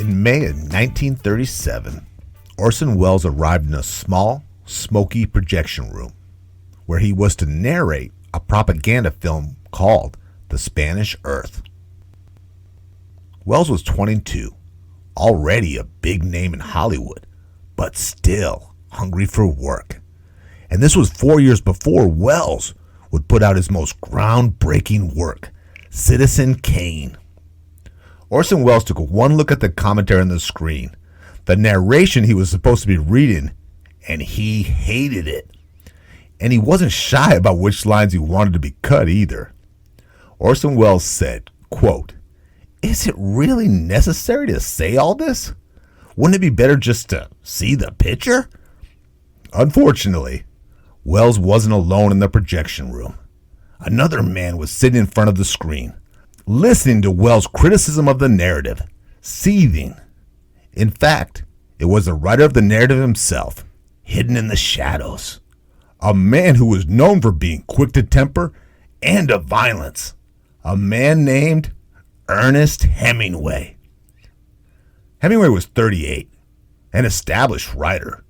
In May of 1937, Orson Welles arrived in a small, smoky projection room where he was to narrate a propaganda film called The Spanish Earth. Welles was 22, already a big name in Hollywood, but still hungry for work. And this was 4 years before Welles would put out his most groundbreaking work, Citizen Kane. Orson Welles took one look at the commentary on the screen, the narration he was supposed to be reading, and he hated it. And he wasn't shy about which lines he wanted to be cut either. Orson Welles said, quote, "Is it really necessary to say all this? Wouldn't it be better just to see the picture?" Unfortunately, Welles wasn't alone in the projection room. Another man was sitting in front of the screen, listening to Welles' criticism of the narrative, seething. In fact, it was the writer of the narrative himself, hidden in the shadows. A man who was known for being quick to temper and of violence. A man named Ernest Hemingway. Hemingway was 38, an established writer,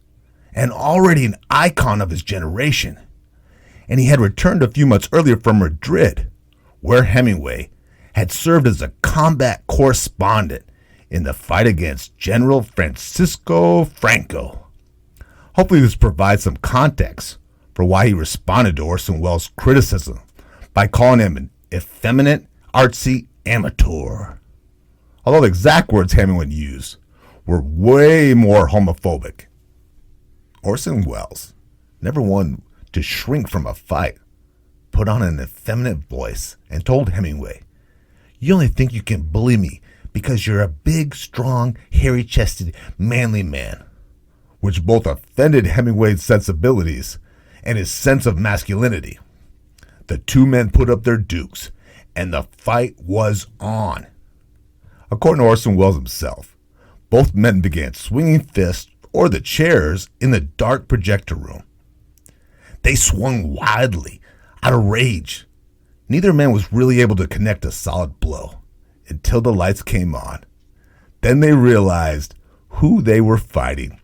and already an icon of his generation. And he had returned a few months earlier from Madrid, where Hemingway had served as a combat correspondent in the fight against General Francisco Franco. Hopefully this provides some context for why he responded to Orson Welles' criticism by calling him an effeminate, artsy amateur. Although the exact words Hemingway used were way more homophobic. Orson Welles, never one to shrink from a fight, put on an effeminate voice and told Hemingway, "You only think you can bully me because you're a big, strong, hairy-chested, manly man," which both offended Hemingway's sensibilities and his sense of masculinity. The two men put up their dukes, and the fight was on. According to Orson Welles himself, both men began swinging fists or the chairs in the dark projector room. They swung wildly, out of rage. Neither man was really able to connect a solid blow until the lights came on. Then they realized who they were fighting.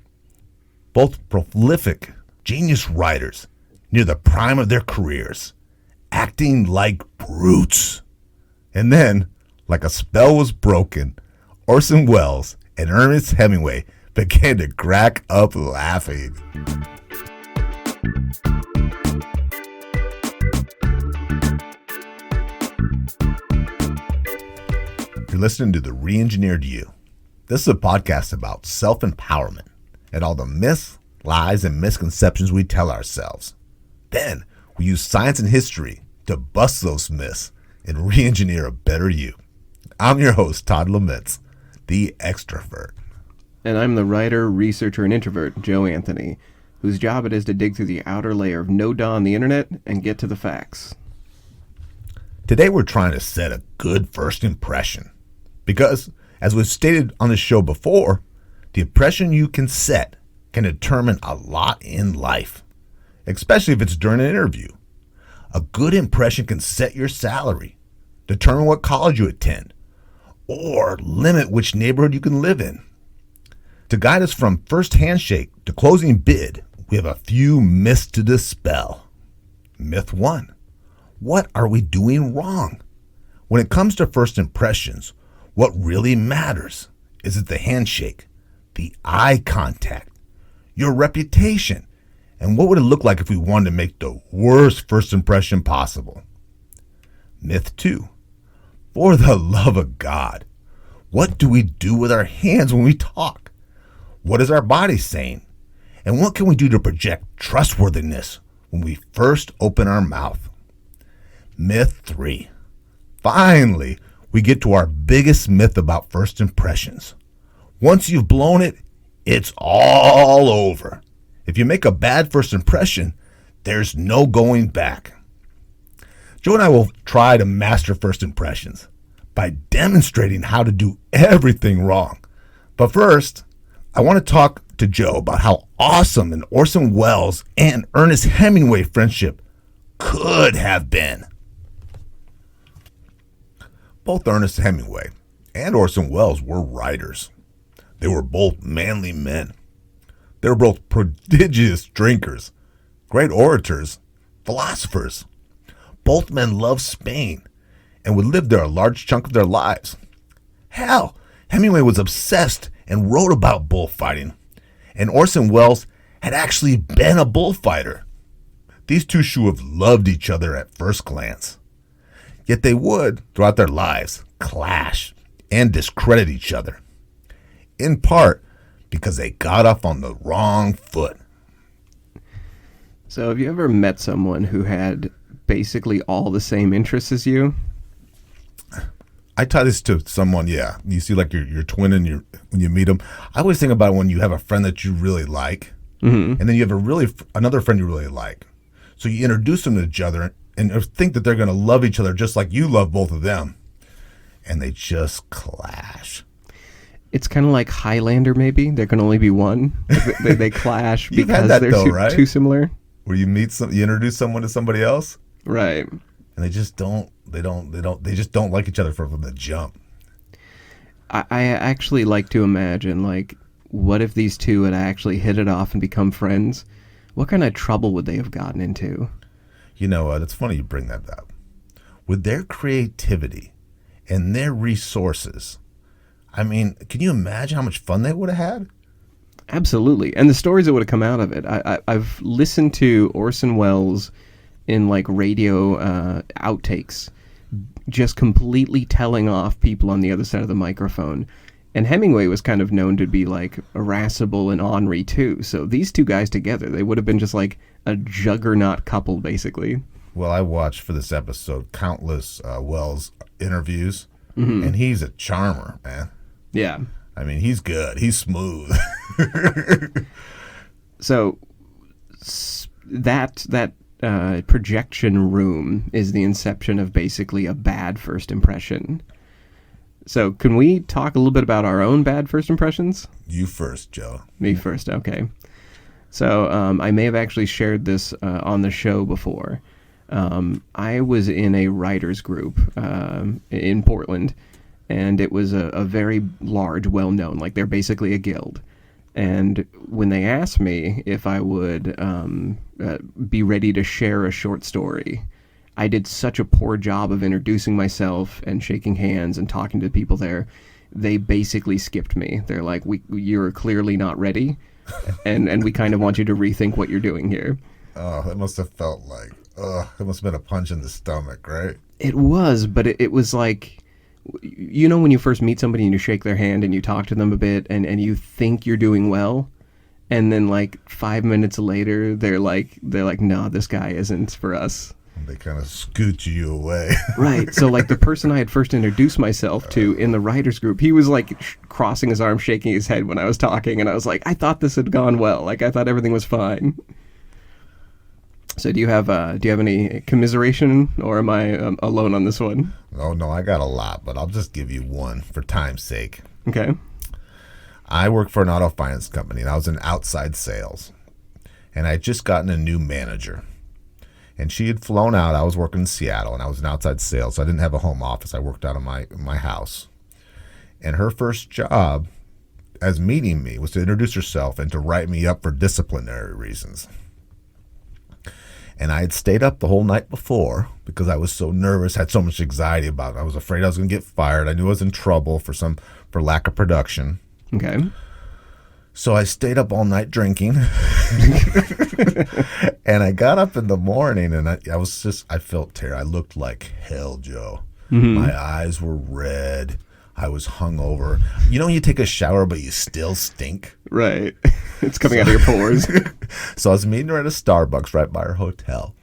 Both prolific, genius writers near the prime of their careers, acting like brutes. And then, like a spell was broken, Orson Welles and Ernest Hemingway began to crack up laughing. You're listening to The Re-Engineered You. This is a podcast about self-empowerment and all the myths, lies, and misconceptions we tell ourselves. Then, we use science and history to bust those myths and re-engineer a better you. I'm your host, Todd Laments, the extrovert. And I'm the writer, researcher, and introvert, Joe Anthony, whose job it is to dig through the outer layer of no-da on the internet and get to the facts. Today we're trying to set a good first impression. Because, as we've stated on the show before, the impression you can set can determine a lot in life, especially if it's during an interview. A good impression can set your salary, determine what college you attend, or limit which neighborhood you can live in. To guide us from first handshake to closing bid, we have a few myths to dispel. Myth 1. What are we doing wrong? When it comes to first impressions, what really matters? Is it the handshake, the eye contact, your reputation, and what would it look like if we wanted to make the worst first impression possible? Myth 2. For the love of God, what do we do with our hands when we talk? What is our body saying? And what can we do to project trustworthiness when we first open our mouth? Myth 3. Finally, we get to our biggest myth about first impressions. Once you've blown it, it's all over. If you make a bad first impression, there's no going back. Joe and I will try to master first impressions by demonstrating how to do everything wrong. But first, I want to talk to Joe about how awesome an Orson Welles and Ernest Hemingway friendship could have been. Both Ernest Hemingway and Orson Welles were writers. They were both manly men. They were both prodigious drinkers, great orators, philosophers. Both men loved Spain and would live there a large chunk of their lives. Hell, Hemingway was obsessed and wrote about bullfighting, and Orson Welles had actually been a bullfighter. These two should have loved each other at first glance. Yet they would, throughout their lives, clash and discredit each other. In part because they got off on the wrong foot. So have you ever met someone who had basically all the same interests as you? I tie this to someone, yeah. You see like your twin and when you meet them. I always think about when you have a friend that you really like, and then you have another friend you really like. So you introduce them to each other and think that they're going to love each other just like you love both of them. And they just clash. It's kind of like Highlander, maybe. There can only be one. They clash You've because had that they're though, right? too similar. Where you introduce someone to somebody else, Right. and they just don't like each other from the jump. I actually like to imagine, like, what if these two had actually hit it off and become friends? What kind of trouble would they have gotten into? You know, it's funny you bring that up. With their creativity and their resources, I mean, can you imagine how much fun they would have had? Absolutely. And the stories that would have come out of it. I've listened to Orson Welles in like radio outtakes, just completely telling off people on the other side of the microphone. And Hemingway was kind of known to be like irascible and ornery too. So these two guys together, they would have been just like a juggernaut couple, basically. Well, I watched for this episode countless Wells interviews, and he's a charmer, man. Yeah. I mean, he's good. He's smooth. So that projection room is the inception of basically a bad first impression. So can we talk a little bit about our own bad first impressions? You first, Joe. Me first, okay. So I may have actually shared this on the show before. I was in a writers group in Portland, and it was a very large, well-known, like they're basically a guild. And when they asked me if I would be ready to share a short story, I did such a poor job of introducing myself and shaking hands and talking to people there. They basically skipped me. They're like, you're clearly not ready, and we kind of want you to rethink what you're doing here. Oh, that must have felt like, it must have been a punch in the stomach, right? It was, but it was like, you know when you first meet somebody and you shake their hand and you talk to them a bit and you think you're doing well, and then like 5 minutes later they're like, no, this guy isn't for us. They kind of scoot you away. Right. So like the person I had first introduced myself to in the writers group, he was like crossing his arms, shaking his head when I was talking, and I was like, I thought this had gone well. Like I thought everything was fine. So do you have any commiseration, or am I alone on this one? Oh, no, I got a lot, but I'll just give you one for time's sake. Okay. I work for an auto finance company, and I was in outside sales. And I had just gotten a new manager. And she had flown out. I was working in Seattle, and I was in outside sales, so I didn't have a home office. I worked out of my house. And her first job as meeting me was to introduce herself and to write me up for disciplinary reasons. And I had stayed up the whole night before because I was so nervous, had so much anxiety about it. I was afraid I was going to get fired. I knew I was in trouble for lack of production. Okay. So I stayed up all night drinking. And I got up in the morning, and I felt terrible. I looked like hell, Joe. Mm-hmm. My eyes were red. I was hungover. You know when you take a shower but you still stink? Right. It's coming out of your pores. So I was meeting her at a Starbucks right by her hotel.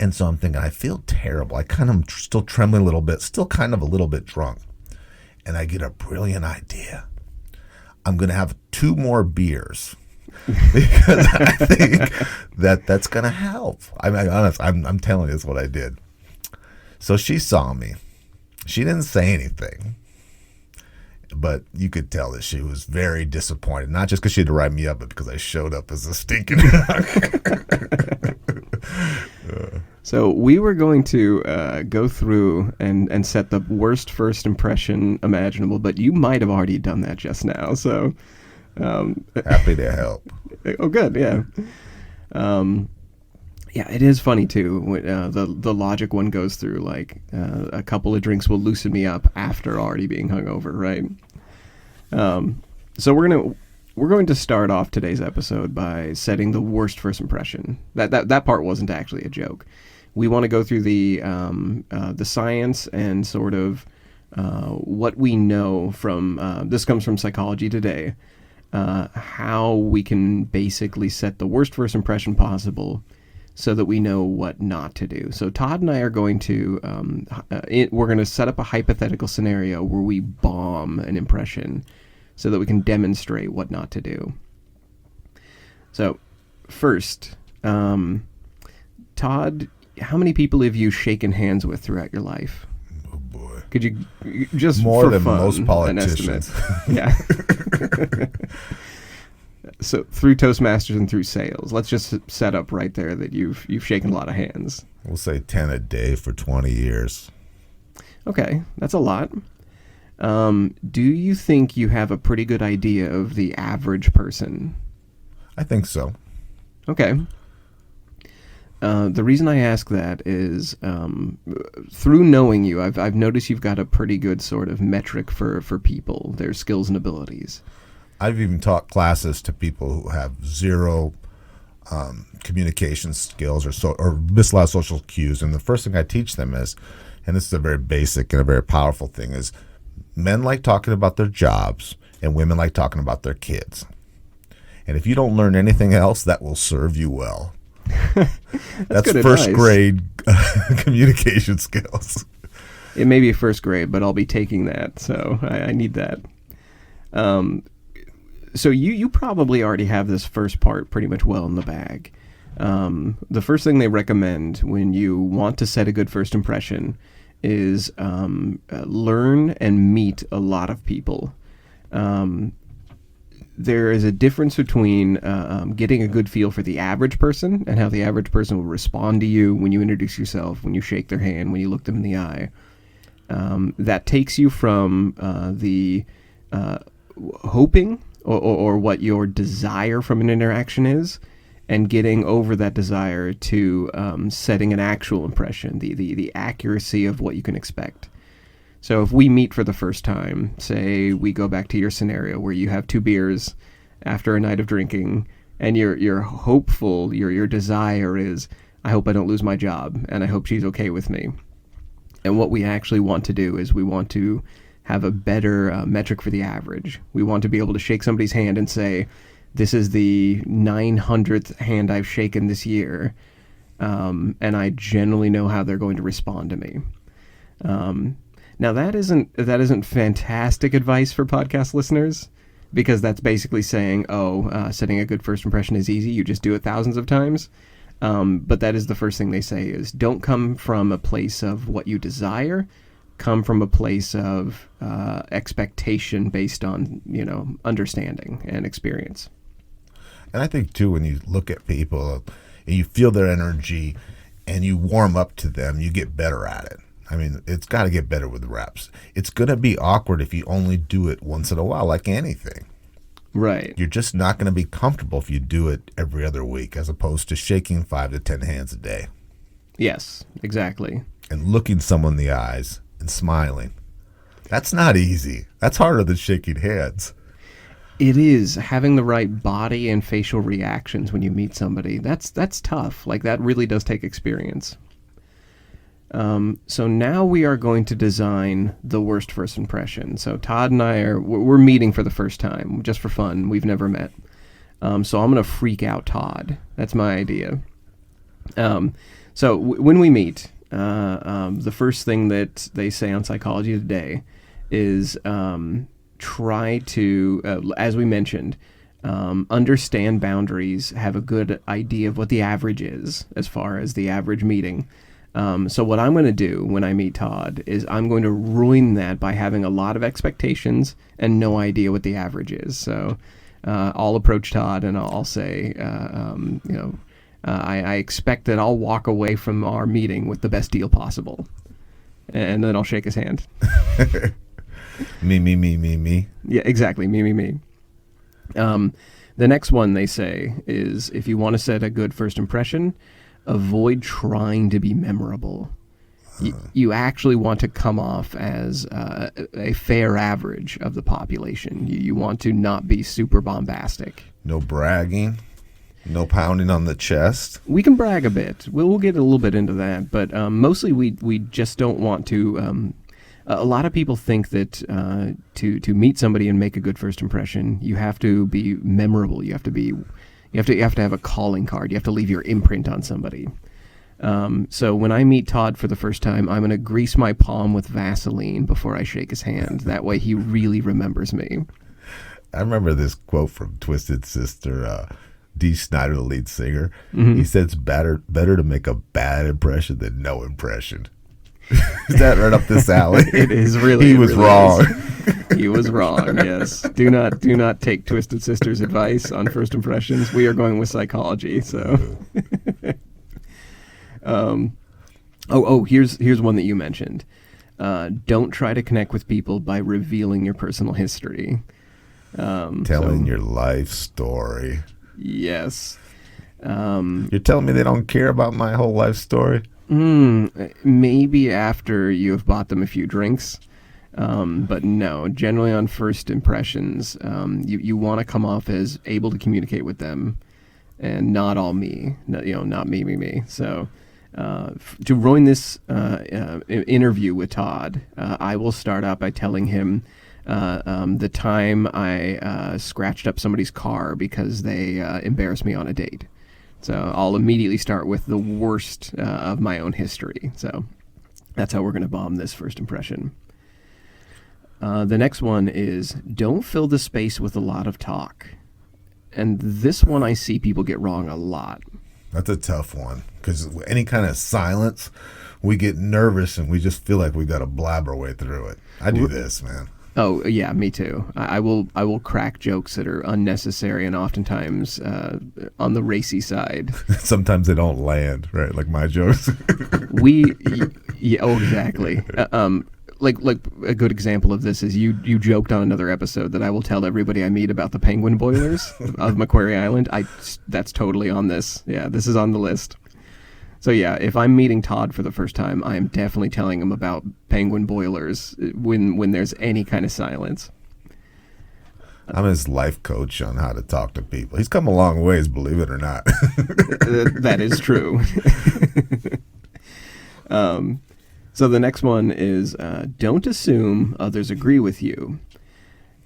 And so I'm thinking, I feel terrible. I kind of still trembling a little bit, still kind of a little bit drunk. And I get a brilliant idea. I'm going to have 2 more beers because I think that's going to help. I mean, honest, I'm telling you, that's what I did. So she saw me. She didn't say anything. But you could tell that she was very disappointed, not just because she had to write me up, but because I showed up as a stinking drunk. So we were going to go through and set the worst first impression imaginable, but you might have already done that just now. So happy to help. Oh, good. Yeah. Yeah, it is funny too. When, the logic one goes through, like a couple of drinks will loosen me up after already being hungover, right? So we're going to start off today's episode by setting the worst first impression. That part wasn't actually a joke. We want to go through the science and sort of what we know from this comes from Psychology Today. How we can basically set the worst first impression possible, so that we know what not to do. So Todd and I are going to we're going to set up a hypothetical scenario where we bomb an impression, so that we can demonstrate what not to do. So, first, Todd, how many people have you shaken hands with throughout your life? Oh boy! Could you just more for than fun, most politicians? Yeah. So through Toastmasters and through sales, let's just set up right there that you've shaken a lot of hands. We'll say 10 a day for 20 years. Okay, that's a lot. Do you think you have a pretty good idea of the average person? I think so. Okay. The reason I ask that is through knowing you, I've noticed you've got a pretty good sort of metric for people, their skills and abilities. I've even taught classes to people who have zero communication skills or miss a lot of social cues. And the first thing I teach them is, and this is a very basic and a very powerful thing, is men like talking about their jobs and women like talking about their kids. And if you don't learn anything else, that will serve you well. That's first grade communication skills. It may be first grade, but I'll be taking that, so I need that. So you probably already have this first part pretty much well in the bag. The first thing they recommend when you want to set a good first impression is learn and meet a lot of people. There is a difference between getting a good feel for the average person and how the average person will respond to you when you introduce yourself, when you shake their hand, when you look them in the eye. That takes you from the hoping or what your desire from an interaction is, and getting over that desire to setting an actual impression, the accuracy of what you can expect. So if we meet for the first time, say we go back to your scenario where you have 2 beers after a night of drinking, and you're hopeful, your desire is, I hope I don't lose my job, and I hope she's okay with me. And what we actually want to do is we want to have a better metric for the average. We want to be able to shake somebody's hand and say, this is the 900th hand I've shaken this year, and I generally know how they're going to respond to me. Now that isn't fantastic advice for podcast listeners, because that's basically saying, setting a good first impression is easy. You just do it thousands of times. But that is the first thing they say is, don't come from a place of what you desire. Come from a place of expectation based on, understanding and experience. And I think, too, when you look at people and you feel their energy and you warm up to them, you get better at it. I mean, it's got to get better with reps. It's going to be awkward if you only do it once in a while, like anything. Right. You're just not going to be comfortable if you do it every other week, as opposed to shaking 5 to 10 hands a day. Yes, exactly. And looking someone in the eyes and smiling. That's not easy. That's harder than shaking hands. It is. Having the right body and facial reactions when you meet somebody, that's tough. Like, that really does take experience. So now we are going to design the worst first impression. So Todd and I we're meeting for the first time, just for fun. We've never met. So I'm going to freak out Todd. That's my idea. So when we meet, the first thing that they say on Psychology Today is try to, as we mentioned, understand boundaries, have a good idea of what the average is as far as the average meeting. So what I'm going to do when I meet Todd is I'm going to ruin that by having a lot of expectations and no idea what the average is. So I'll approach Todd and I'll say, I expect that I'll walk away from our meeting with the best deal possible. And then I'll shake his hand. Me. Yeah, exactly. Me. The next one they say is, if you want to set a good first impression, avoid trying to be memorable. You actually want to come off as a fair average of the population. You want to not be super bombastic. No bragging. No pounding on the chest. We can brag a bit. We'll get a little bit into that, but mostly we just don't want to. A lot of people think that to meet somebody and make a good first impression, you have to be memorable. You have to have a calling card. You have to leave your imprint on somebody. So when I meet Todd for the first time, I'm going to grease my palm with Vaseline before I shake his hand. That way he really remembers me. I remember this quote from Twisted Sister, Dee Snider, the lead singer. Mm-hmm. He said it's better to make a bad impression than no impression. Is that right up this alley? It is really. He was really wrong. He was wrong. Yes. Do not take Twisted Sister's advice on first impressions. We are going with psychology. So. Here's one that you mentioned. Don't try to connect with people by revealing your personal history. Telling your life story. Yes. You're telling me they don't care about my whole life story? Maybe after you have bought them a few drinks. But no, generally on first impressions, you want to come off as able to communicate with them and not all me, not me. So, to ruin this interview with Todd, I will start out by telling him the time I scratched up somebody's car because they embarrassed me on a date. So I'll immediately start with the worst of my own history. So that's how we're going to bomb this first impression. The next one is, don't fill the space with a lot of talk. And this one I see people get wrong a lot. That's a tough one, because any kind of silence, we get nervous and we just feel like we got to blab our way through it. I do this, man. Oh, yeah, me too. I will crack jokes that are unnecessary and oftentimes on the racy side. Sometimes they don't land, right? Like my jokes. Exactly. Like a good example of this is you joked on another episode that I will tell everybody I meet about the penguin boilers of Macquarie Island. That's totally on this. Yeah, this is on the list. So yeah, if I'm meeting Todd for the first time, I am definitely telling him about penguin boilers when there's any kind of silence. I'm his life coach on how to talk to people. He's come a long ways, believe it or not. That is true. So the next one is, don't assume others agree with you.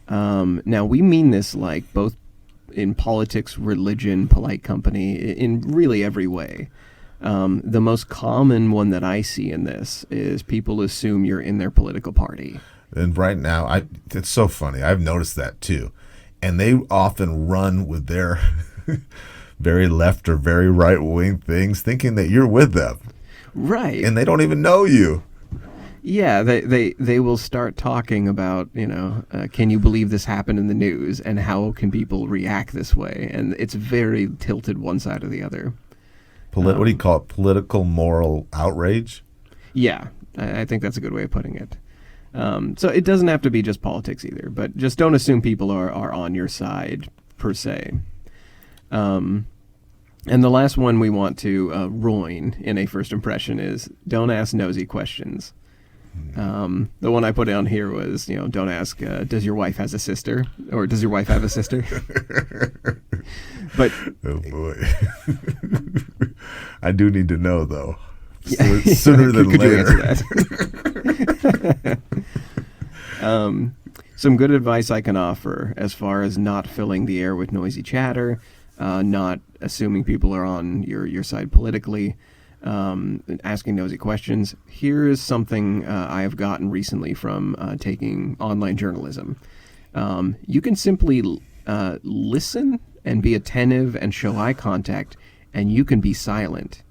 Now, we mean this like both in politics, religion, polite company, in really every way. The most common one that I see in this is people assume you're in their political party. And right now, it's so funny. I've noticed that too. And they often run with their very left or very right-wing things, thinking that you're with them. Right. And they don't even know you. Yeah, they will start talking about, can you believe this happened in the news, and how can people react this way? And it's very tilted one side or the other. What do you call it? Political moral outrage? Yeah, I think that's a good way of putting it. So it doesn't have to be just politics either, but just don't assume people are on your side per se. And the last one we want to ruin in a first impression is, don't ask nosy questions. The one I put down here was, don't ask, does your wife has a sister? Or does your wife have a sister? But oh boy. I do need to know, though. Yeah, Sooner than could later. You answer that? Some good advice I can offer as far as not filling the air with noisy chatter, not assuming people are on your side politically, asking nosy questions. Here is something I have gotten recently from taking online journalism. You can simply listen and be attentive and show eye contact, and you can be silent.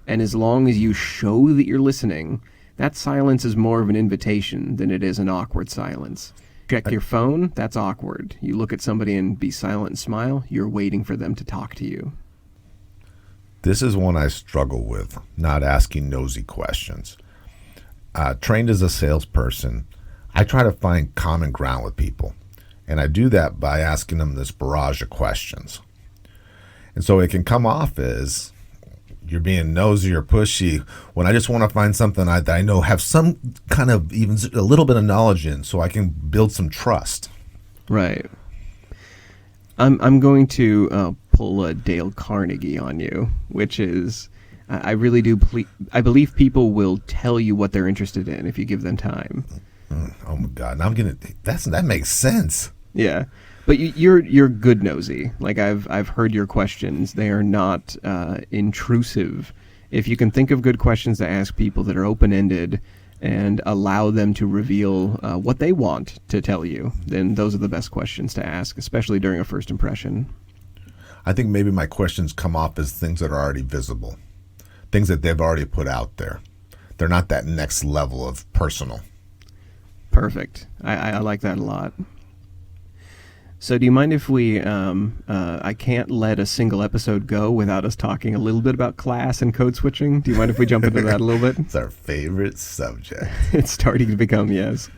And as long as you show that you're listening, that silence is more of an invitation than it is an awkward silence. Check your phone, that's awkward. You look at somebody and be silent and smile, you're waiting for them to talk to you. This is one I struggle with, not asking nosy questions. Trained as a salesperson, I try to find common ground with people. And I do that by asking them this barrage of questions. And so it can come off as you're being nosy or pushy when I just want to find something that I know have some kind of even a little bit of knowledge in so I can build some trust. Right. I'm going to pull a Dale Carnegie on you, which is I really do I believe people will tell you what they're interested in if you give them time. Oh my God! Now that makes sense. Yeah, but you're good nosy. Like I've heard your questions; they are not intrusive. If you can think of good questions to ask people that are open ended and allow them to reveal what they want to tell you, then those are the best questions to ask, especially during a first impression. I think maybe my questions come off as things that are already visible, things that they've already put out there. They're not that next level of personal. Perfect. I like that a lot. So do you mind if we, I can't let a single episode go without us talking a little bit about class and code switching. Do you mind if we jump into that a little bit? It's our favorite subject. It's starting to become, yes.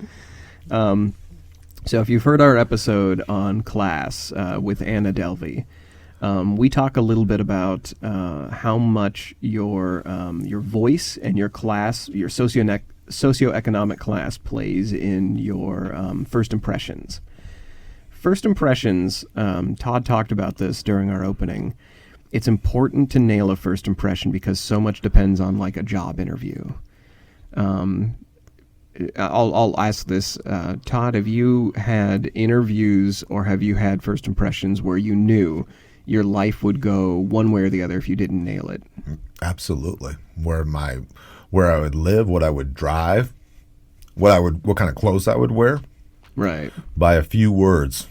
So if you've heard our episode on class with Anna Delvey, we talk a little bit about how much your voice and your class, your socioeconomic class plays in your first impressions. First impressions, Todd talked about this during our opening. It's important to nail a first impression because so much depends on like a job interview. I'll ask this, Todd, have you had interviews or have you had first impressions where you knew your life would go one way or the other if you didn't nail it? Absolutely. Where I would live, what I would drive, what kind of clothes I would wear. Right. By a few words.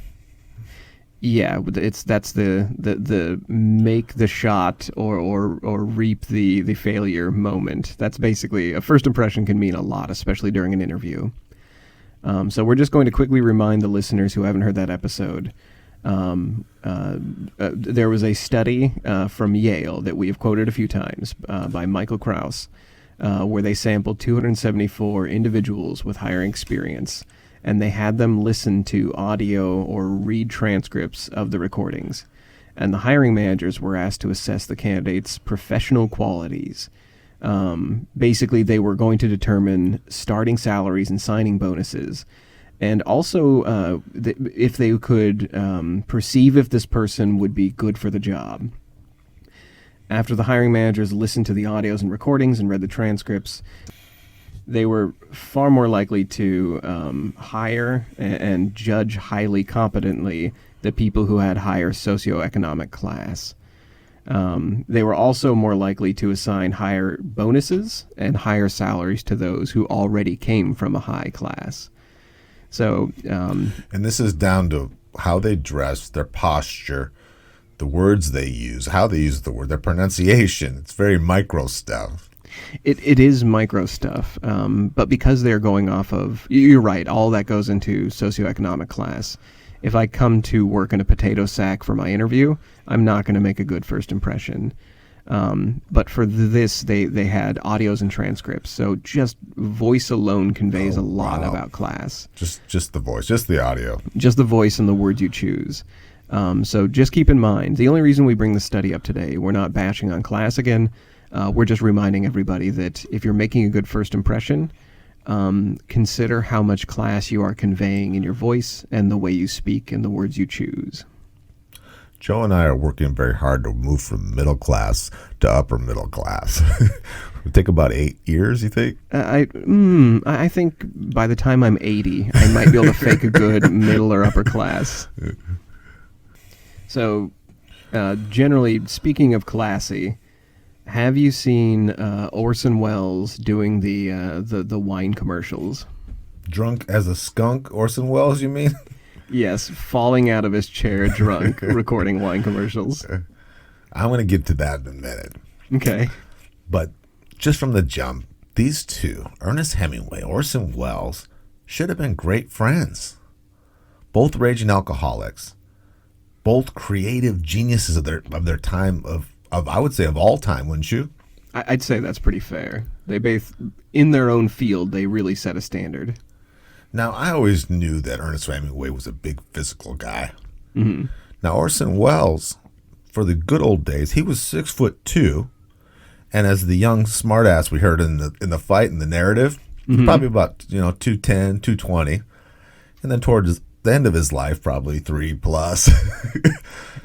Yeah, that's the make the shot or reap the failure moment. That's basically a first impression can mean a lot, especially during an interview. So we're just going to quickly remind the listeners who haven't heard that episode. There was a study from Yale that we have quoted a few times by Michael Krauss, where they sampled 274 individuals with hiring experience, and they had them listen to audio or read transcripts of the recordings. And the hiring managers were asked to assess the candidates' professional qualities. Basically, they were going to determine starting salaries and signing bonuses, and also if they could perceive if this person would be good for the job. After the hiring managers listened to the audios and recordings and read the transcripts, they were far more likely to hire and judge highly competently the people who had higher socioeconomic class. They were also more likely to assign higher bonuses and higher salaries to those who already came from a high class. So, and this is down to how they dress, their posture, the words they use, how they use the word, their pronunciation. It's very micro stuff. It is micro stuff, but because they're going off of, you're right, all that goes into socioeconomic class. If I come to work in a potato sack for my interview, I'm not going to make a good first impression. But for this, they had audios and transcripts, so just voice alone conveys a lot about class. Just the voice, just the audio. Just the voice and the words you choose. So just keep in mind, the only reason we bring the study up today, we're not bashing on class again. We're just reminding everybody that if you're making a good first impression, consider how much class you are conveying in your voice and the way you speak and the words you choose. Joe and I are working very hard to move from middle class to upper middle class. It'll take about 8 years, you think? I think by the time I'm 80, I might be able to fake a good middle or upper class. So, generally, speaking of classy, have you seen Orson Welles doing the wine commercials? Drunk as a skunk, Orson Welles, you mean? Yes, falling out of his chair drunk, recording wine commercials. I'm going to get to that in a minute. Okay. But just from the jump, these two, Ernest Hemingway, Orson Welles, should have been great friends. Both raging alcoholics. Both creative geniuses of their time of I would say, of all time, wouldn't you? I'd say that's pretty fair. They both, in their own field, they really set a standard. Now, I always knew that Ernest Hemingway was a big physical guy. Mm-hmm. Now, Orson Welles, for the good old days, he was 6'2", and as the young smartass we heard in the fight in the narrative, probably about 210, 220, and then towards the end of his life, probably 3+.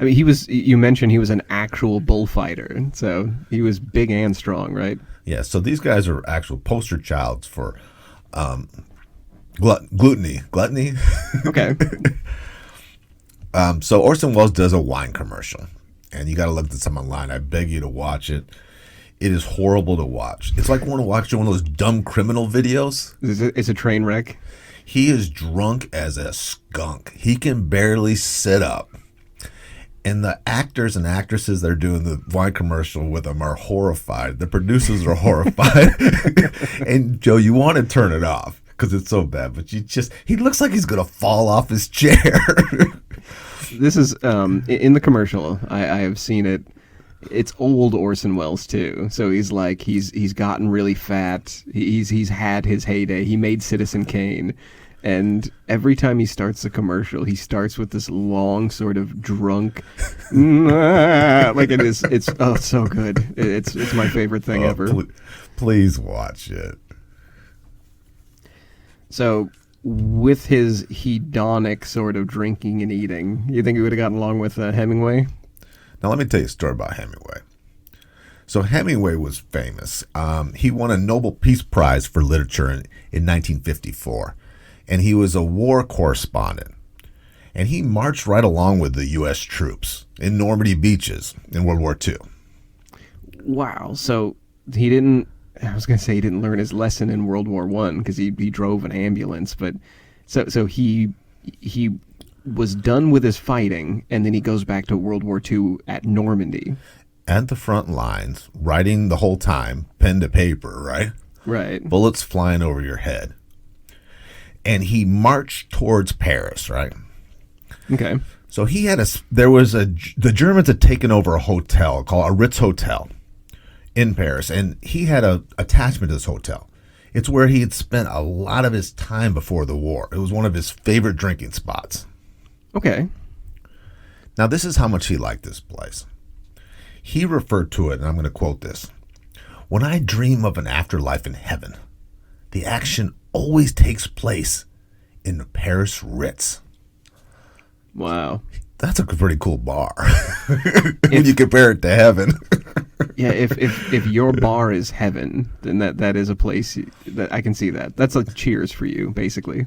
I mean, you mentioned he was an actual bullfighter, so he was big and strong, right? Yeah, so these guys are actual poster childs for gluttony. Okay. So Orson Welles does a wine commercial, and you got to look at some online. I beg you to watch it. It is horrible to watch. It's like watching one of those dumb criminal videos. It's a train wreck. He is drunk as a skunk. He can barely sit up. And the actors and actresses that are doing the wine commercial with him are horrified. The producers are horrified. And Joe, you want to turn it off because it's so bad, but he looks like he's going to fall off his chair. This is, in the commercial, I have seen it. It's old Orson Welles too. So he's gotten really fat. He's had his heyday. He made Citizen Kane. And every time he starts the commercial, he starts with this long sort of drunk, like it's so good. It's my favorite thing ever. Please watch it. So with his hedonic sort of drinking and eating, you think he would have gotten along with Hemingway? Now let me tell you a story about Hemingway. So Hemingway was famous. He won a Nobel Peace Prize for literature in 1954. And he was a war correspondent. And he marched right along with the U.S. troops in Normandy beaches in World War II. Wow. So he didn't learn his lesson in World War I because he drove an ambulance. But so he was done with his fighting, and then he goes back to World War II at Normandy. At the front lines, writing the whole time, pen to paper, right? Right. Bullets flying over your head. And he marched towards Paris, right? Okay. So the Germans had taken over a hotel called a Ritz Hotel in Paris, and he had an attachment to this hotel. It's where he had spent a lot of his time before the war. It was one of his favorite drinking spots. Okay. Now, this is how much he liked this place. He referred to it, and I'm going to quote this. "When I dream of an afterlife in heaven, the action always takes place in the Paris Ritz." Wow. That's a pretty cool bar when you compare it to heaven. Yeah, if your bar is heaven, then that is a place that I can see that. That's like Cheers for you, basically.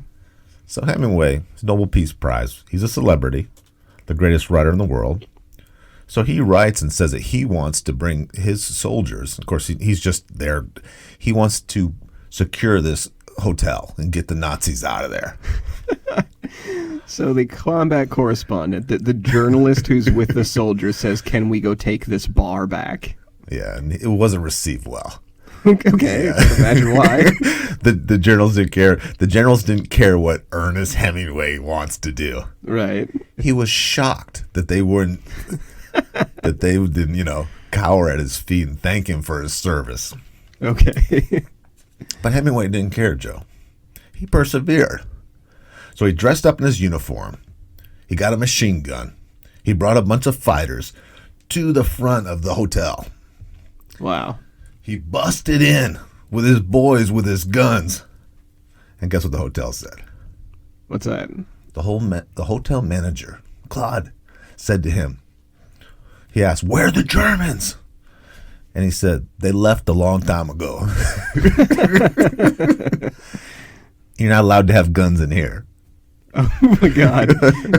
So Hemingway, his Nobel Peace Prize, he's a celebrity, the greatest writer in the world. So he writes and says that he wants to bring his soldiers, of course he's just there, he wants to secure this hotel and get the Nazis out of there. So the combat correspondent, the journalist who's with the soldiers says, "Can we go take this bar back?" Yeah, and it wasn't received well. Okay, Yeah. I can imagine why. The generals didn't care. The generals didn't care what Ernest Hemingway wants to do. Right. He was shocked that they didn't, cower at his feet and thank him for his service. Okay. But Hemingway didn't care, Joe. He persevered. So he dressed up in his uniform. He got a machine gun. He brought a bunch of fighters to the front of the hotel. Wow. He busted in with his boys with his guns. And guess what the hotel said? What's that? The hotel manager, Claude, said to him, he asked, "Where are the Germans?" And he said, "They left a long time ago." You're not allowed to have guns in here. Oh my God!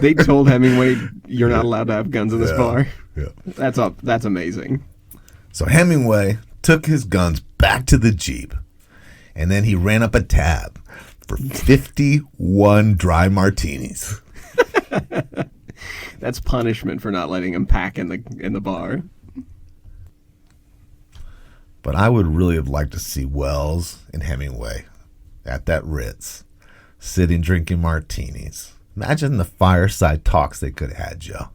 They told Hemingway, "You're not allowed to have guns in this bar." Yeah. That's amazing. So Hemingway took his guns back to the Jeep, and then he ran up a tab for 51 dry martinis. That's punishment for not letting him pack in the bar. But I would really have liked to see Welles and Hemingway at that Ritz, sitting drinking martinis. Imagine the fireside talks they could have had, Joe.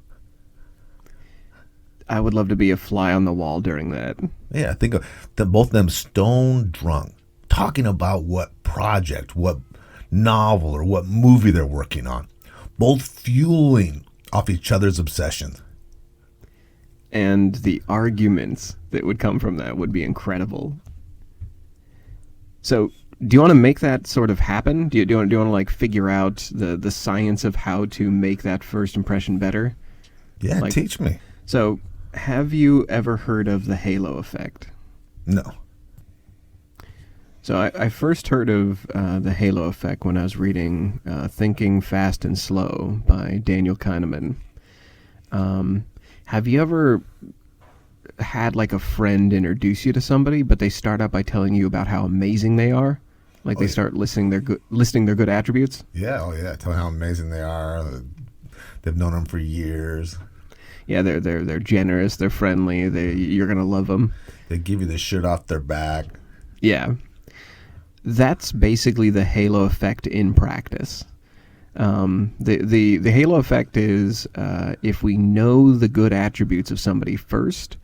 I would love to be a fly on the wall during that. Yeah, think of both of them stone drunk, talking about what project, what novel, or what movie they're working on, both fueling off each other's obsessions. And the arguments that would come from that would be incredible. So, do you want to make that sort of happen? Do you want to like figure out the science of how to make that first impression better? Yeah, Like, teach me. So, have you ever heard of the halo effect? No. So I first heard of the halo effect when I was reading Thinking Fast and Slow by Daniel Kahneman. Have you ever had like a friend introduce you to somebody, but they start out by telling you about how amazing they are? Like they start listing their good attributes? Yeah, tell them how amazing they are. They've known them for years. Yeah, they're generous, they're friendly, you're gonna love them. They give you the shirt off their back. Yeah. That's basically the halo effect in practice. The halo effect is if we know the good attributes of somebody first,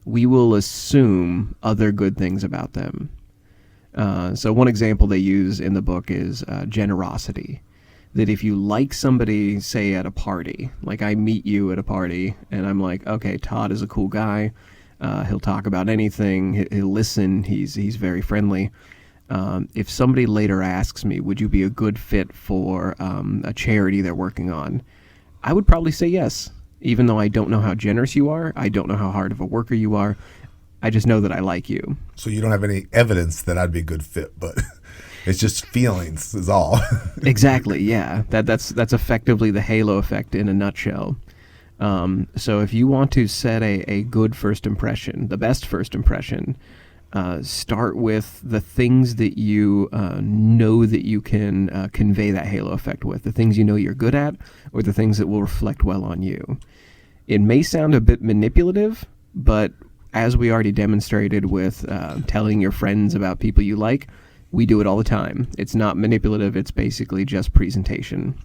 we will assume other good things about them. So one example they use in the book is generosity. That if you like somebody, say at a party, like I meet you at a party and I'm like, okay, Todd is a cool guy. He'll talk about anything. He'll listen. He's very friendly. If somebody later asks me, would you be a good fit for a charity they're working on? I would probably say yes, even though I don't know how generous you are. I don't know how hard of a worker you are. I just know that I like you. So you don't have any evidence that I'd be a good fit, but it's just feelings is all. Exactly, yeah. That's effectively the halo effect in a nutshell. So if you want to set a good first impression, the best first impression, start with the things that you know that you can convey that halo effect with, the things you know you're good at, or the things that will reflect well on you. It may sound a bit manipulative, but as we already demonstrated with telling your friends about people you like, we do it all the time. It's not manipulative, it's basically just presentation.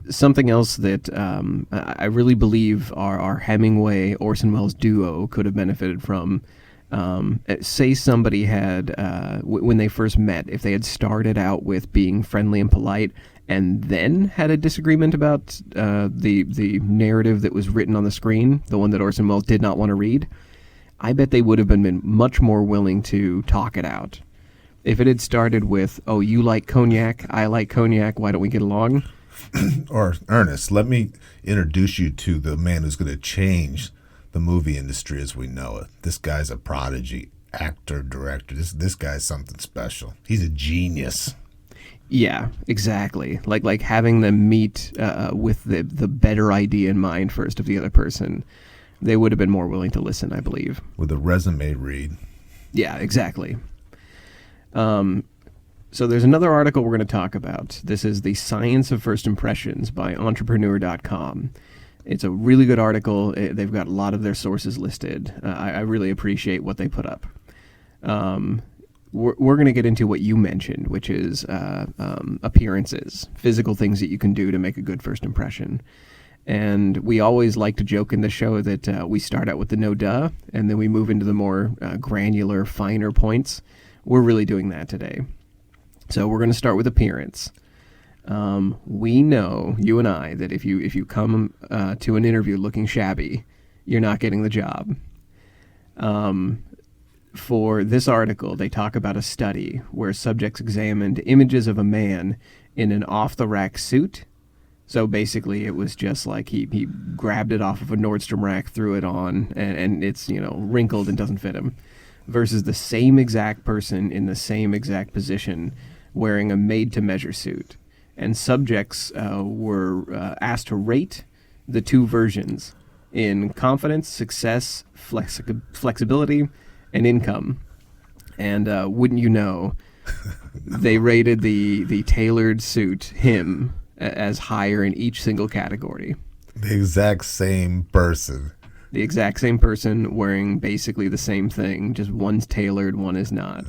Something else that I really believe our Hemingway Orson Welles duo could have benefited from. Say somebody had, when they first met, if they had started out with being friendly and polite and then had a disagreement about the narrative that was written on the screen, the one that Orson Welles did not want to read, I bet they would have been much more willing to talk it out. If it had started with, oh, you like cognac, I like cognac, why don't we get along? Or, Ernest, let me introduce you to the man who's going to change the movie industry as we know it. This guy's a prodigy, actor, director. This guy's something special. He's a genius. Yeah, exactly. Like having them meet with the better idea in mind first of the other person. They would have been more willing to listen, I believe. With a resume read. Yeah, exactly. So there's another article we're going to talk about. This is The Science of First Impressions by entrepreneur.com. It's a really good article. They've got a lot of their sources listed. I really appreciate what they put up. We're going to get into what you mentioned, which is appearances, physical things that you can do to make a good first impression. And we always like to joke in the show that we start out with the no duh, and then we move into the more granular, finer points. We're really doing that today. So we're going to start with appearance. We know, you and I, that if you come to an interview looking shabby, you're not getting the job. For this article, they talk about a study where subjects examined images of a man in an off-the-rack suit. So basically, it was just like he grabbed it off of a Nordstrom rack, threw it on, and it's wrinkled and doesn't fit him, versus the same exact person in the same exact position wearing a made-to-measure suit. And subjects were asked to rate the two versions in confidence, success, flexibility, and income. And wouldn't you know, they rated the tailored suit, him, as higher in each single category. The exact same person. The exact same person wearing basically the same thing, just one's tailored, one is not.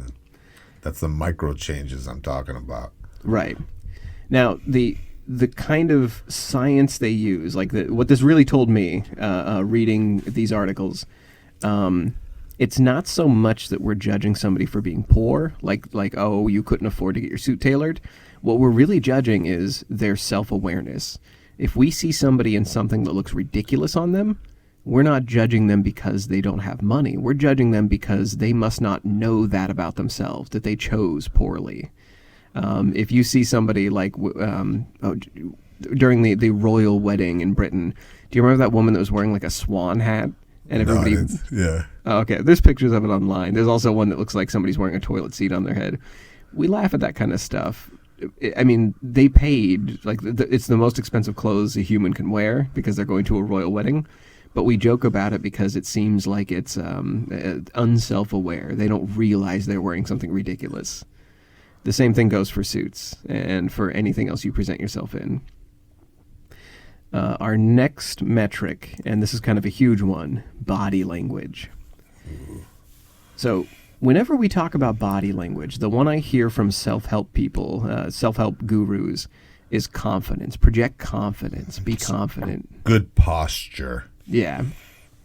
That's the micro changes I'm talking about. Right. Now, the the kind of science they use, like what this really told me reading these articles, it's not so much that we're judging somebody for being poor, like oh, you couldn't afford to get your suit tailored. What we're really judging is their self-awareness. If we see somebody in something that looks ridiculous on them, we're not judging them because they don't have money. We're judging them because they must not know that about themselves, that they chose poorly. If you see somebody like during the royal wedding in Britain, do you remember that woman that was wearing like a swan hat? And everybody, yeah. Oh, okay, there's pictures of it online. There's also one that looks like somebody's wearing a toilet seat on their head. We laugh at that kind of stuff. I mean, they paid, like, it's the most expensive clothes a human can wear because they're going to a royal wedding. But we joke about it because it seems like it's unself-aware. They don't realize they're wearing something ridiculous. The same thing goes for suits and for anything else you present yourself in. Our next metric, and this is kind of a huge one, body language. So whenever we talk about body language, the one I hear from self-help people, self-help gurus, is confidence. Project confidence. Be confident. Good posture. Yeah.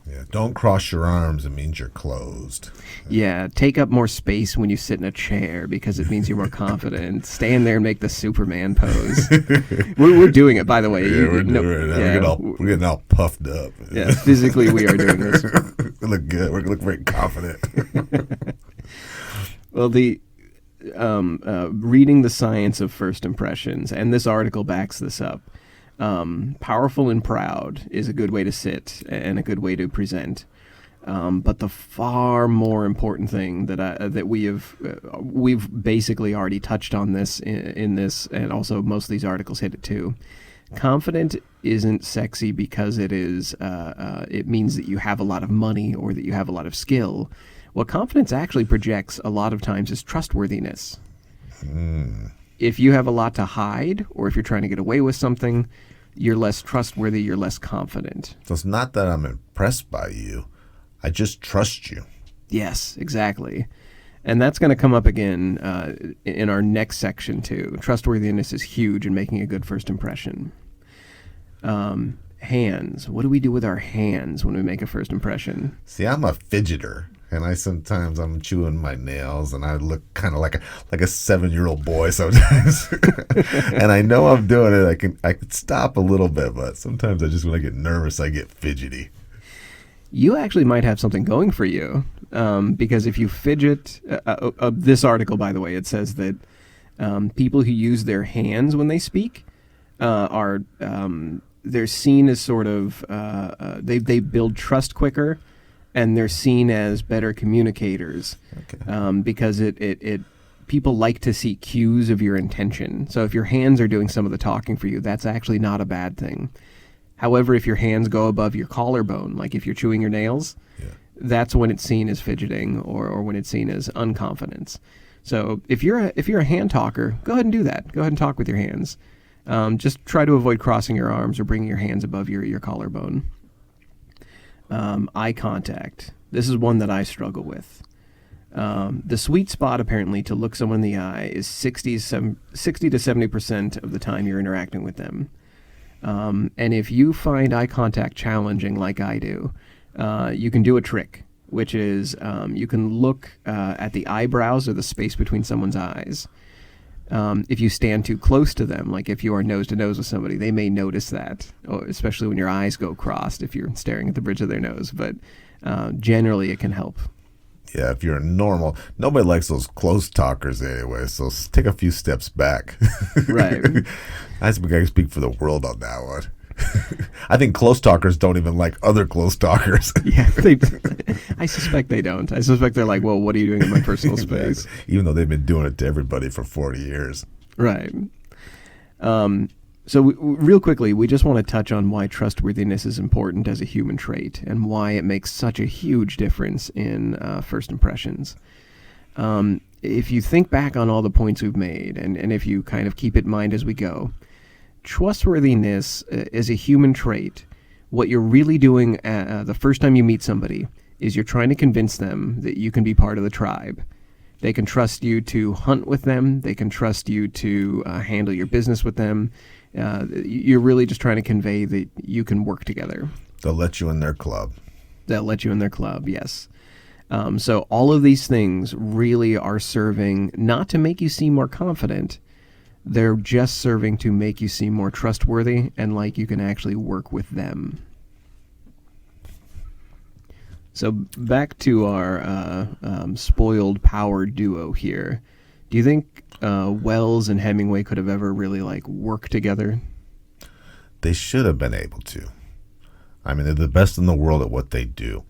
Yeah. Don't cross your arms. It means you're closed. Yeah. Take up more space when you sit in a chair because it means you're more confident. Stand there and make the Superman pose. We're doing it, by the way. Yeah, we're doing it. Yeah. We're getting all puffed up. Yeah. Physically, we are doing this. We look good. We look very confident. Well, the reading the science of first impressions, and this article backs this up. Powerful and proud is a good way to sit and a good way to present. But the far more important thing that we've basically already touched on this in this, and also most of these articles hit it too. Confident isn't sexy because it means that you have a lot of money or that you have a lot of skill. What confidence actually projects a lot of times is trustworthiness. If you have a lot to hide, or if you're trying to get away with something, you're less trustworthy, you're less confident. So it's not that I'm impressed by you. I just trust you. Yes, exactly. And that's going to come up again in our next section, too. Trustworthiness is huge in making a good first impression. Hands. What do we do with our hands when we make a first impression? See, I'm a fidgeter. And I'm chewing my nails, and I look kind of like a 7-year-old boy sometimes. And I know I'm doing it. I can stop a little bit, but sometimes when I get nervous, I get fidgety. You actually might have something going for you, because if you fidget, this article, by the way, it says that people who use their hands when they speak they're seen as sort of they build trust quicker. And they're seen as better communicators, because people like to see cues of your intention. So if your hands are doing some of the talking for you, that's actually not a bad thing. However, if your hands go above your collarbone, like if you're chewing your nails, that's when it's seen as fidgeting or when it's seen as unconfidence. So if you're a hand talker, go ahead and do that. Go ahead and talk with your hands. Just try to avoid crossing your arms or bringing your hands above your collarbone. Eye contact. This is one that I struggle with. The sweet spot, apparently, to look someone in the eye is 60 to 70% of the time you're interacting with them. And if you find eye contact challenging, like I do, you can do a trick, which is you can look at the eyebrows or the space between someone's eyes. If you stand too close to them, like if you are nose to nose with somebody, they may notice that, especially when your eyes go crossed if you're staring at the bridge of their nose. But generally, it can help. Yeah, if you're normal, nobody likes those close talkers anyway, so take a few steps back. Right. I speak for the world on that one. I think close talkers don't even like other close talkers. Yeah, I suspect they don't. I suspect they're like, well, what are you doing in my personal space? Even though they've been doing it to everybody for 40 years. Right. So real quickly, we just want to touch on why trustworthiness is important as a human trait and why it makes such a huge difference in first impressions. If you think back on all the points we've made, and if you kind of keep it in mind as we go, trustworthiness is a human trait. What you're really doing the first time you meet somebody is you're trying to convince them that you can be part of the tribe. They can trust you to hunt with them. They can trust you to handle your business with them. You're really just trying to convey that you can work together. They'll let you in their club. They'll let you in their club, yes. So all of these things really are serving not to make you seem more confident. They're just serving to make you seem more trustworthy and like you can actually work with them. So back to our spoiled power duo here. Do you think Wells and Hemingway could have ever really worked together? They should have been able to. I mean, they're the best in the world at what they do.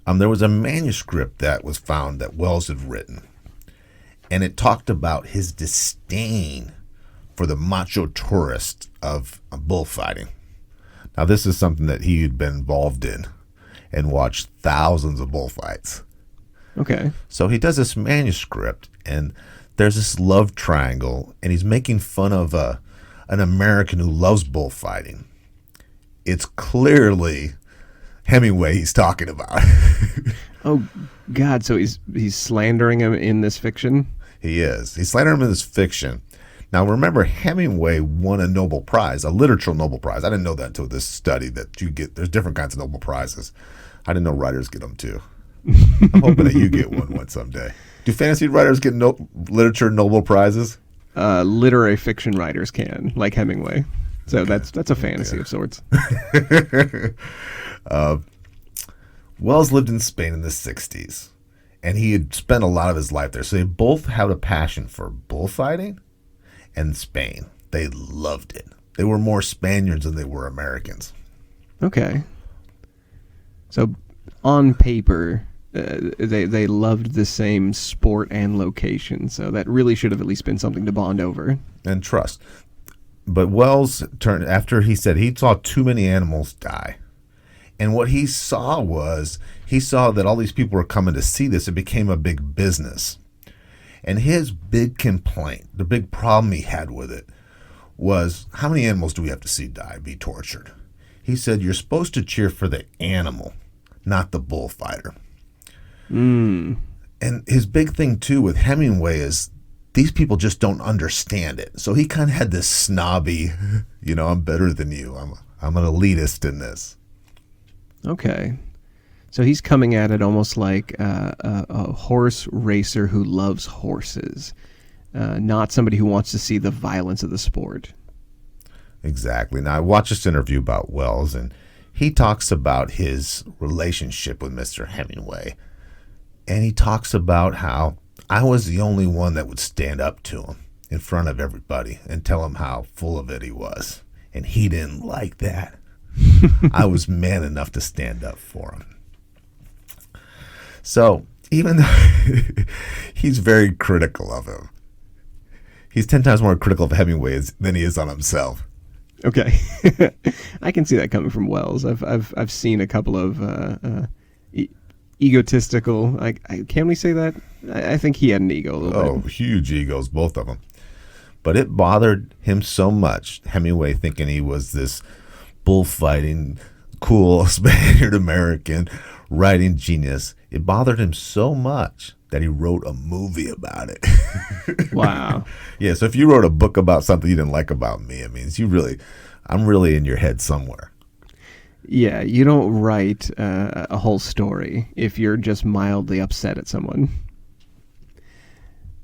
There was a manuscript that was found that Wells had written, and it talked about his disdain for the macho tourist of bullfighting. Now, this is something that he had been involved in and watched thousands of bullfights. Okay. So he does this manuscript, and there's this love triangle, and he's making fun of an American who loves bullfighting. It's clearly Hemingway he's talking about. Oh, God. So he's slandering him in this fiction? He is. He's slandering him in this fiction. Now, remember, Hemingway won a Nobel Prize, a literature Nobel Prize. I didn't know that until this study that you get. There's different kinds of Nobel Prizes. I didn't know writers get them, too. I'm hoping that you get one someday. Do fantasy writers get literature Nobel Prizes? Literary fiction writers can, like Hemingway. So that's a fantasy of sorts. Wells lived in Spain in the 60s, and he had spent a lot of his life there. So they both had a passion for bullfighting and Spain. They loved it. They were more Spaniards than they were Americans. Okay. So on paper, they loved the same sport and location. So that really should have at least been something to bond over. And trust. But Wells turned after he said he saw too many animals die. And what he saw that all these people were coming to see this. It became a big business. And his big complaint, the big problem he had with it, was how many animals do we have to see die, be tortured? He said, you're supposed to cheer for the animal, not the bullfighter. And his big thing, too, with Hemingway is these people just don't understand it. So he kind of had this snobby, I'm better than you. I'm an elitist in this. Okay. So he's coming at it almost like a horse racer who loves horses, not somebody who wants to see the violence of the sport. Exactly. Now, I watched this interview about Wells, and he talks about his relationship with Mr. Hemingway. And he talks about how I was the only one that would stand up to him in front of everybody and tell him how full of it he was. And he didn't like that. I was man enough to stand up for him. So even though he's very critical of him, he's 10 times more critical of Hemingway than he is on himself. Okay. I can see that coming from Wells. I've seen a couple of egotistical, can we say that? I think he had an ego a little bit. Oh, huge egos, both of them. But it bothered him so much, Hemingway thinking he was this bullfighting, cool Spaniard American writing genius. It bothered him so much that he wrote a movie about it. Wow. Yeah, so if you wrote a book about something you didn't like about me, it means I'm really in your head somewhere. Yeah, you don't write a whole story if you're just mildly upset at someone.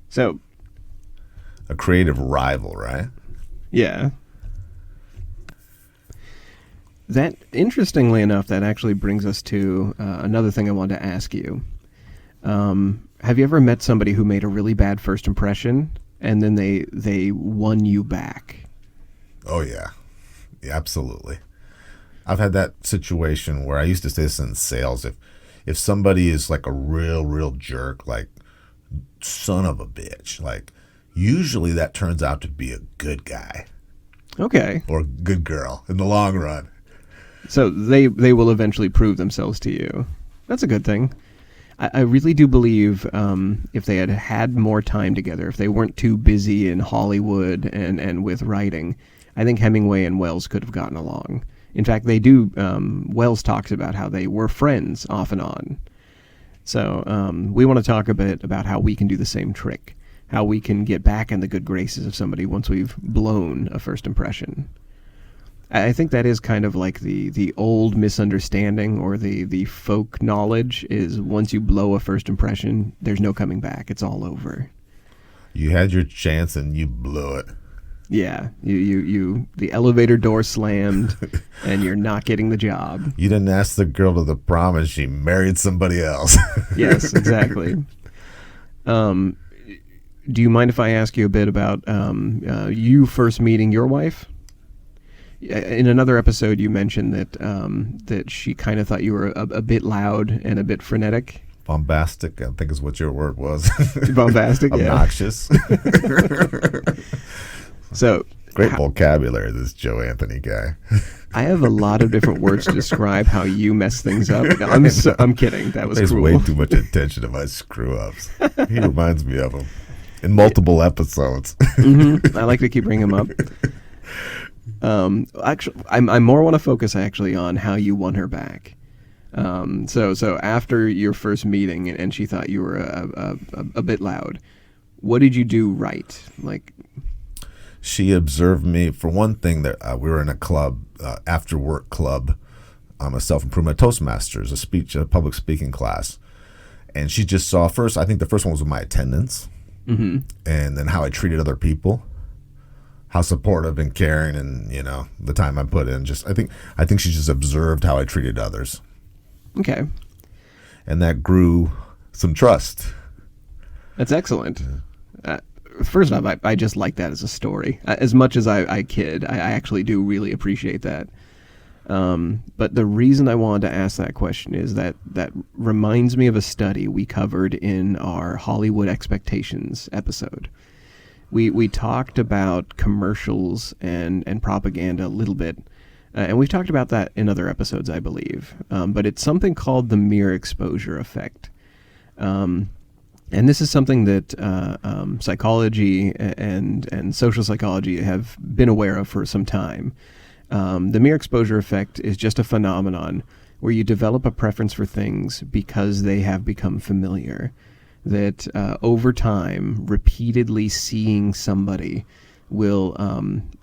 So, a creative rival, right? Yeah. That, interestingly enough, that actually brings us to another thing I wanted to ask you. Have you ever met somebody who made a really bad first impression and then they won you back? Oh, yeah. Yeah, absolutely. I've had that situation where I used to say this in sales. If somebody is like a real jerk, like son of a bitch, like usually that turns out to be a good guy. Okay. Or a good girl in the long run. So they will eventually prove themselves to you. That's a good thing. I really do believe if they had had more time together, if they weren't too busy in Hollywood and with writing, I think Hemingway and Wells could have gotten along. In fact, they do. Wells talks about how they were friends off and on. So we want to talk a bit about how we can do the same trick. how we can get back in the good graces of somebody once we've blown a first impression. I think that is kind of like the old misunderstanding, or the folk knowledge, is once you blow a first impression, there's no coming back. It's all over. You had your chance and you blew it. Yeah, you the elevator door slammed and you're not getting the job. You didn't ask the girl to the prom and she married somebody else. Yes, exactly. Do you mind if I ask you a bit about you first meeting your wife? In another episode, you mentioned that she kind of thought you were a bit loud and a bit frenetic. Bombastic, I think is what your word was. Bombastic, yeah. Obnoxious. So great vocabulary, this Joe Anthony guy. I have a lot of different words to describe how you mess things up. No, I'm kidding. That was There's cruel. way too much attention to my screw-ups. He reminds me of him in multiple episodes. Mm-hmm. I like to keep bringing him up. Actually, I more want to focus actually on how you won her back. So after your first meeting and she thought you were a bit loud, what did you do right? Like, she observed me, for one thing, that we were in a club, after work club, a self-improvement Toastmasters, a public speaking class. And she just saw first, I think the first one was with my attendance, mm-hmm. and then how I treated other people, how supportive and caring, and the time I put in. I think she just observed how I treated others. Okay. And that grew some trust. That's excellent. First off, I just like that as a story. As much as I kid, I actually do really appreciate that. But the reason I wanted to ask that question is that reminds me of a study we covered in our Hollywood Expectations episode. We talked about commercials and propaganda a little bit, and we've talked about that in other episodes, I believe. But it's something called the mere exposure effect. And this is something that psychology and social psychology have been aware of for some time. The mere exposure effect is just a phenomenon where you develop a preference for things because they have become familiar. That over time, repeatedly seeing somebody will,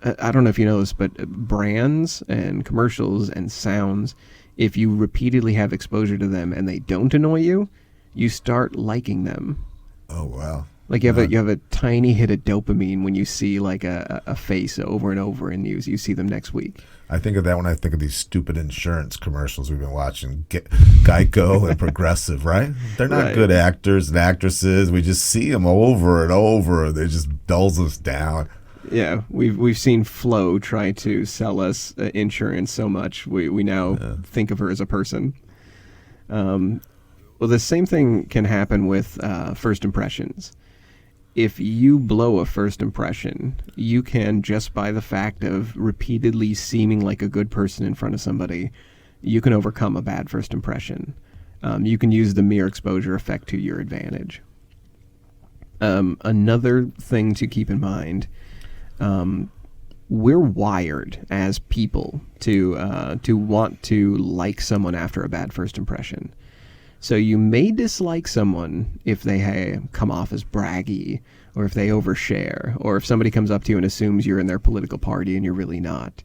I don't know if you know this, but brands and commercials and sounds, if you repeatedly have exposure to them and they don't annoy you, you start liking them. Oh, wow. Like you have a tiny hit of dopamine when you see like a face over and over, and you see them next week. I think of that when I think of these stupid insurance commercials we've been watching, Geico and Progressive, right? They're not good actors and actresses. We just see them over and over. They just dulls us down. Yeah, we've seen Flo try to sell us insurance so much we now think of her as a person. Well, the same thing can happen with first impressions. If you blow a first impression, you can, just by the fact of repeatedly seeming like a good person in front of somebody, you can overcome a bad first impression. You can use the mere exposure effect to your advantage. Another thing to keep in mind, we're wired as people to want to like someone after a bad first impression. So you may dislike someone if they come off as braggy, or if they overshare, or if somebody comes up to you and assumes you're in their political party and you're really not.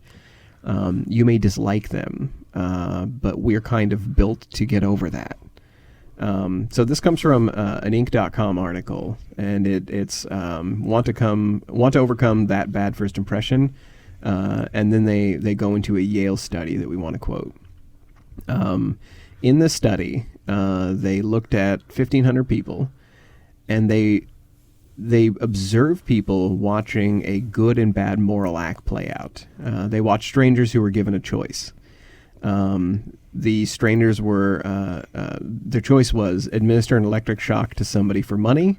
You may dislike them, but we're kind of built to get over that. So this comes from an Inc.com article, and it's want to overcome that bad first impression, and then they go into a Yale study that we want to quote. In this study, they looked at 1,500 people, and they observed people watching a good and bad moral act play out. They watched strangers who were given a choice. The strangers were, their choice was administer an electric shock to somebody for money,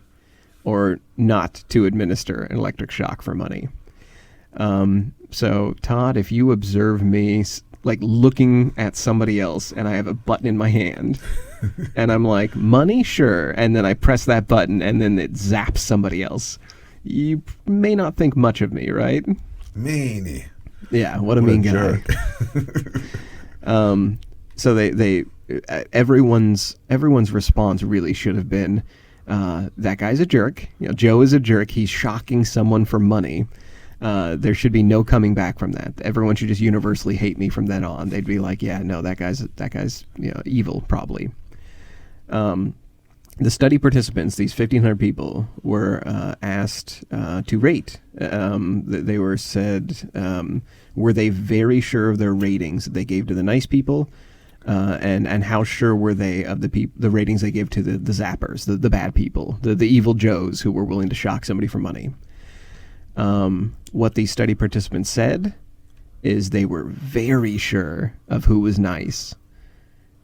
or not to administer an electric shock for money. So, Todd, if you observe me like looking at somebody else and I have a button in my hand and I'm like, money? Sure. And then I press that button and then it zaps somebody else, you may not think much of me, right? Meanie. Yeah, what a mean guy. So everyone's response really should have been, that guy's a jerk. Joe is a jerk. He's shocking someone for money. There should be no coming back from that. Everyone should just universally hate me from then on. They'd be like, yeah, no, that guy's evil, probably. The study participants, these 1,500 people, were asked to rate. They were said, were they very sure of their ratings that they gave to the nice people, and how sure were they of the ratings they gave to the zappers, the bad people, the evil Joes who were willing to shock somebody for money. What the study participants said is they were very sure of who was nice.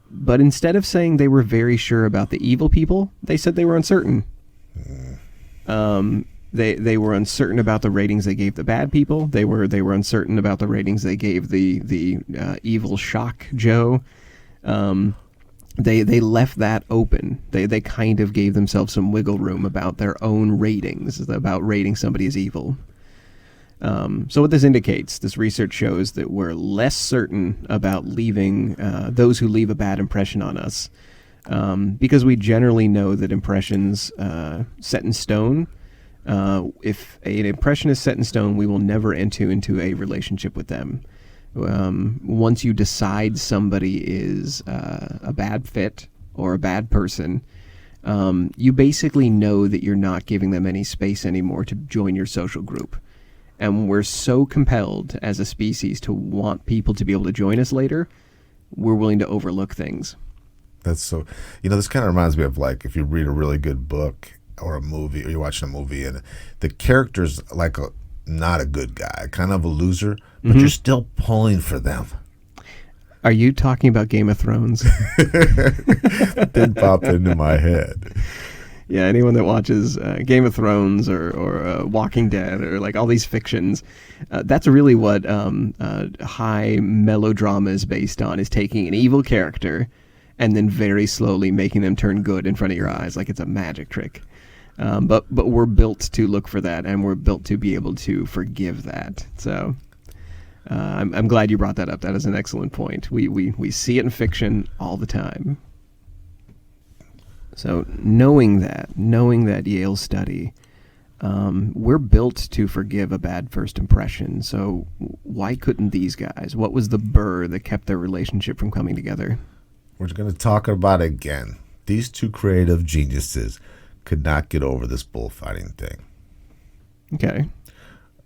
But instead of saying they were very sure about the evil people, they said they were uncertain. They were uncertain about the ratings they gave the bad people. They were uncertain about the ratings they gave the evil shock Joe. They left that open. They kind of gave themselves some wiggle room about their own ratings, about rating somebody as evil. So what this indicates, this research shows that we're less certain about leaving those who leave a bad impression on us, because we generally know that impressions set in stone. If an impression is set in stone, we will never enter into a relationship with them. Once you decide somebody is a bad fit or a bad person, you basically know that you're not giving them any space anymore to join your social group. And we're so compelled as a species to want people to be able to join us later, we're willing to overlook things. That's so, this kind of reminds me of like if you read a really good book or a movie, or you're watching a movie and the character's like not a good guy, kind of a loser, but you're still pulling for them. Are you talking about Game of Thrones? Did pop into my head. Yeah, anyone that watches Game of Thrones or Walking Dead or like all these fictions, that's really what high melodrama is based on, is taking an evil character and then very slowly making them turn good in front of your eyes like it's a magic trick. But we're built to look for that, and we're built to be able to forgive that. So I'm glad you brought that up. That is an excellent point. We see it in fiction all the time. So knowing that Yale study, we're built to forgive a bad first impression. So why couldn't these guys? What was the burr that kept their relationship from coming together? We're going to talk about it again. These two creative geniuses could not get over this bullfighting thing. Okay.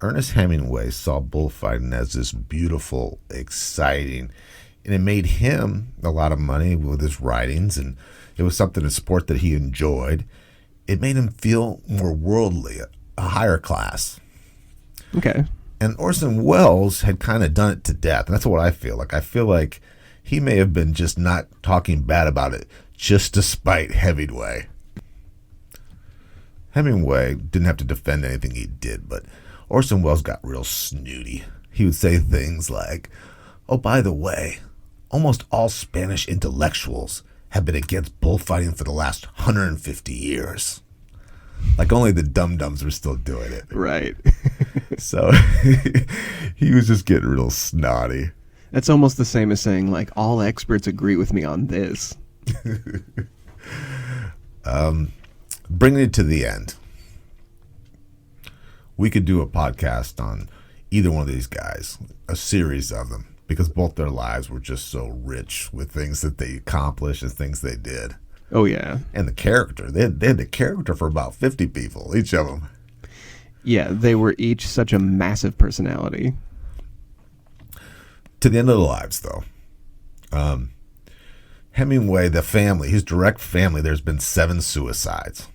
Ernest Hemingway saw bullfighting as this beautiful, exciting, and it made him a lot of money with his writings, and it was something, a sport that he enjoyed. It made him feel more worldly, a higher class. Okay. And Orson Welles had kind of done it to death, and that's what I feel like. I feel like he may have been just not talking bad about it just to spite Hemingway. Hemingway didn't have to defend anything he did, but Orson Welles got real snooty. He would say things like, oh, by the way, almost all Spanish intellectuals have been against bullfighting for the last 150 years. Like only the dum-dums were still doing it. Right. So he was just getting real snotty. That's almost the same as saying, like, all experts agree with me on this. Bringing it to the end. We could do a podcast on either one of these guys, a series of them, because both their lives were just so rich with things that they accomplished and things they did. Oh, yeah. And the character. They had the character for about 50 people, each of them. Yeah, they were each such a massive personality. To the end of their lives, though. Hemingway, the family, his direct family, there's been 7 suicides.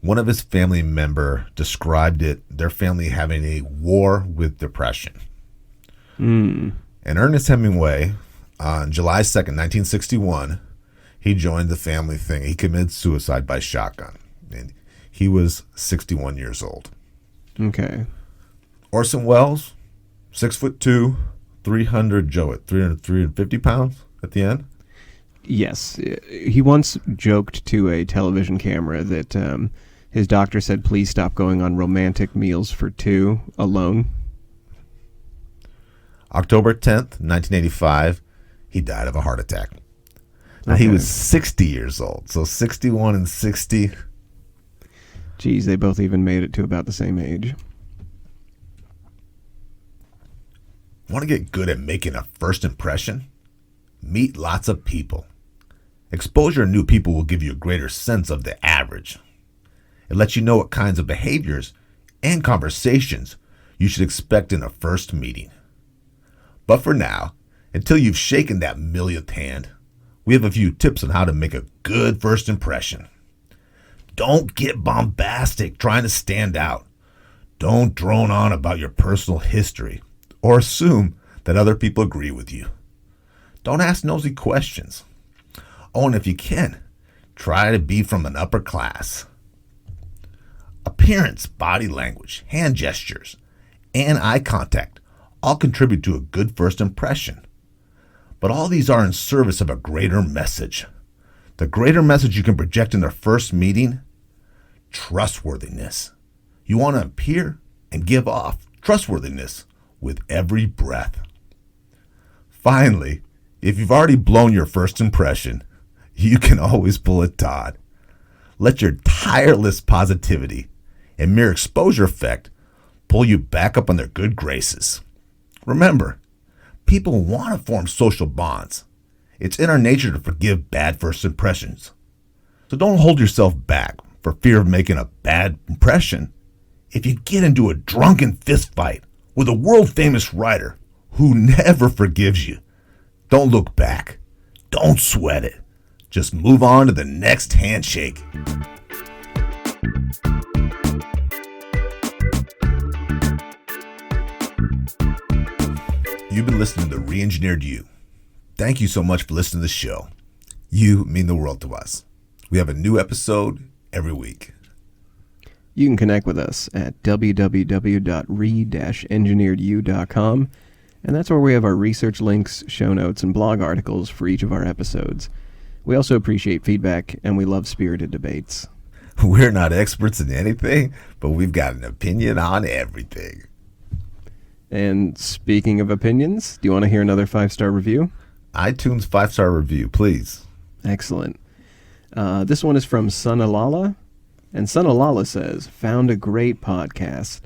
One of his family member described their family having a war with depression. And Ernest Hemingway, on July 2nd, 1961, he joined the family thing. He committed suicide by shotgun. And he was 61 years old. Okay. Orson Welles, 6'2", 350 pounds at the end. Yes. He once joked to a television camera that his doctor said, please stop going on romantic meals for 2 alone. October 10th, 1985, he died of a heart attack. Now, he Okay. was 60 years old, so 61 and 60. Geez, they both even made it to about the same age. Want to get good at making a first impression? Meet lots of people. Exposure to new people will give you a greater sense of the average. It lets you know what kinds of behaviors and conversations you should expect in a first meeting. But for now, until you've shaken that millionth hand, we have a few tips on how to make a good first impression. Don't get bombastic trying to stand out. Don't drone on about your personal history or assume that other people agree with you. Don't ask nosy questions. Oh, and if you can, try to be from an upper class. Appearance, body language, hand gestures, and eye contact all contribute to a good first impression. But all these are in service of a greater message. The greater message you can project in the first meeting: trustworthiness. You want to appear and give off trustworthiness with every breath. Finally, if you've already blown your first impression, you can always pull a Todd. Let your tireless positivity and mere exposure effect pull you back up on their good graces. Remember, people want to form social bonds. It's in our nature to forgive bad first impressions. So don't hold yourself back for fear of making a bad impression. If you get into a drunken fist fight with a world-famous writer who never forgives you, don't look back. Don't sweat it. Just move on to the next handshake. You've been listening to Re-Engineered You. Thank you so much for listening to the show. You mean the world to us. We have a new episode every week. You can connect with us at www.re-engineeredyou.com, and that's where we have our research links, show notes, and blog articles for each of our episodes. We also appreciate feedback, and we love spirited debates. We're not experts in anything, but we've got an opinion on everything. And speaking of opinions, do you want to hear another 5-star review? iTunes 5-star review, please. Excellent. This one is from Sunalala. And Sunalala says, found a great podcast.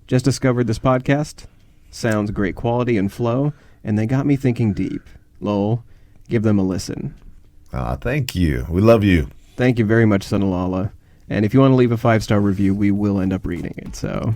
Just discovered this podcast. Sounds great quality and flow, and they got me thinking deep. Lol. Give them a listen. Thank you. We love you. Thank you very much, Sunalala. And if you want to leave a 5-star review, we will end up reading it, so...